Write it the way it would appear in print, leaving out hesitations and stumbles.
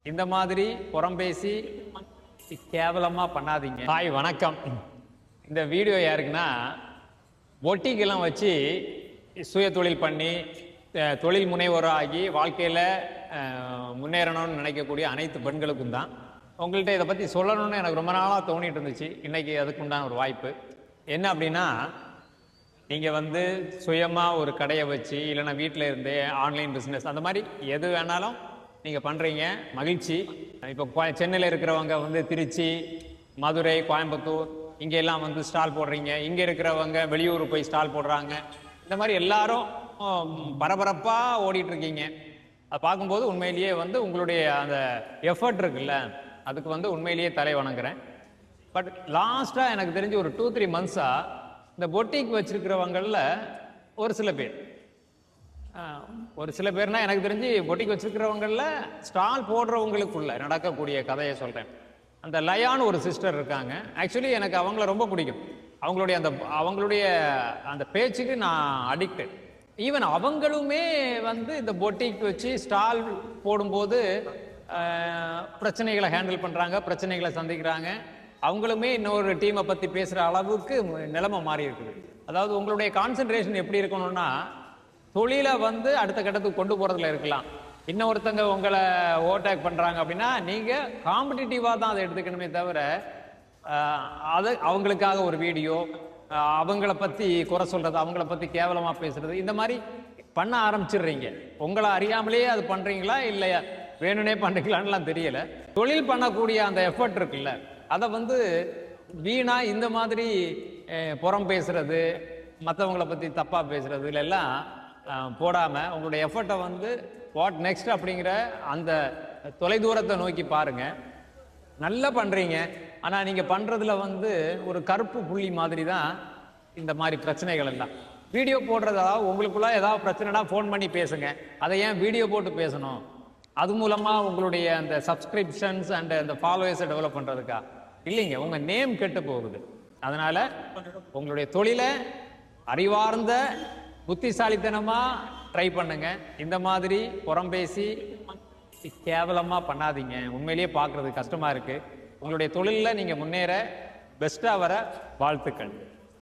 இந்த மாதிரி புறம்பேசி கேவலமா பண்ணாதீங்க. ஹாய் வணக்கம். இந்த வீடியோ யாருக்குன்னா பொட்டிக்கெல்லாம் வச்சு சுய தொழில் பண்ணி தொழில் முனைவோராகி வாழ்க்கையில் முன்னேறணும்னு நினைக்கக்கூடிய அனைத்து பெண்களுக்கும் தான். உங்கள்கிட்ட இதை பற்றி சொல்லணும்னு எனக்கு ரொம்ப நாளாக தோணிட்டு இருந்துச்சு. இன்றைக்கி அதுக்கு உண்டான ஒரு வாய்ப்பு என்ன அப்படின்னா, நீங்கள் சுயமாக ஒரு கடையை வச்சு இல்லைன்னா வீட்டில் இருந்தே ஆன்லைன் பிஸ்னஸ் அந்த மாதிரி எது வேணாலும் நீங்கள் பண்ணுறீங்க, மகிழ்ச்சி. இப்போ சென்னையில் இருக்கிறவங்க திருச்சி, மதுரை, கோயம்புத்தூர் இங்கெல்லாம் ஸ்டால் போடுறீங்க. இங்கே இருக்கிறவங்க வெளியூர் போய் ஸ்டால் போடுறாங்க. இந்த மாதிரி எல்லாரும் பரபரப்பாக ஓடிட்டுருக்கீங்க. அதை பார்க்கும்போது உண்மையிலேயே உங்களுடைய அந்த எஃபர்ட் இருக்குல்ல, அதுக்கு உண்மையிலேயே தலை வணங்குறேன். பட் லாஸ்ட்டாக எனக்கு தெரிஞ்சு ஒரு 2-3 மந்த்ஸாக இந்த பொட்டிக் வச்சுருக்கிறவங்களில் ஒரு சில பேர்னா எனக்கு தெரிஞ்சு பொட்டிக் வச்சுருக்கிறவங்களில் ஸ்டால் போடுறவங்களுக்குள்ள நடக்கக்கூடிய கதையை சொல்கிறேன். அந்த லயான்னு ஒரு சிஸ்டர் இருக்காங்க. ஆக்சுவலி எனக்கு அவங்கள ரொம்ப பிடிக்கும். அவங்களுடைய அந்த பேச்சுக்கு நான் அடிக்டட். ஈவன் அவங்களுமே இந்த பொட்டிக் வச்சு ஸ்டால் போடும்போது பிரச்சனைகளை ஹேண்டில் பண்ணுறாங்க, பிரச்சனைகளை சந்திக்கிறாங்க. அவங்களுமே இன்னொரு டீமை பற்றி பேசுகிற அளவுக்கு நிலைமை மாறி இருக்குது. அதாவது உங்களுடைய கான்சென்ட்ரேஷன் எப்படி இருக்கணும்னா, தொழிலை அடுத்த கட்டத்துக்கு கொண்டு போகிறதுல இருக்கலாம். இன்னொருத்தங்க உங்களை ஓவர்டேக் பண்ணுறாங்க அப்படின்னா நீங்கள் காம்படிட்டிவாக தான் அதை எடுத்துக்கணுமே தவிர அவங்களுக்காக ஒரு வீடியோ, அவங்கள பற்றி குறை சொல்கிறது, அவங்கள பற்றி கேவலமாக பேசுறது, இந்த மாதிரி பண்ண ஆரம்பிச்சிடுறீங்க. உங்களை அறியாமலேயே அது பண்ணுறீங்களா இல்லையா வேணும்னே பண்ணுறீங்களான்லாம் தெரியலை. தொழில் பண்ணக்கூடிய அந்த எஃபர்ட் இருக்குல்ல, அதை வீணா இந்த மாதிரி புறம் பேசுறது, மற்றவங்களை பற்றி தப்பாக பேசுறது இல்லைல்லாம் போடாமல் உங்களுடைய எஃபர்ட்டை வாட் நெக்ஸ்ட் அப்படிங்கிற அந்த தொலைதூரத்தை நோக்கி பாருங்க. நல்லா பண்ணுறீங்க. ஆனால் நீங்கள் பண்ணுறதுல ஒரு கருப்பு புள்ளி மாதிரி தான் இந்த மாதிரி பிரச்சனைகள் எல்லாம். வீடியோ போடுறதா உங்களுக்குள்ள ஏதாவது பிரச்சனைனா ஃபோன் பண்ணி பேசுங்க. அதை ஏன் வீடியோ போட்டு பேசணும்? அது மூலமாக உங்களுடைய அந்த சப்ஸ்கிரிப்ஷன்ஸ் அண்ட் அந்த ஃபாலோவர்ஸை டெவலப் பண்ணுறதுக்கா? இல்லைங்க, உங்கள் நேம் கெட்டு போகுது. அதனால் உங்களுடைய தொழிலை அறிவார்ந்த புத்திசாலித்தனமாக ட்ரை பண்ணுங்க. இந்த மாதிரி புறம்பேசி கேவலமாக பண்ணாதீங்க. உண்மையிலேயே பார்க்குறது கஷ்டமாக இருக்குது. உங்களுடைய தொழிலில் நீங்கள் முன்னேற பெஸ்ட்டாக வர வாழ்த்துக்கள்.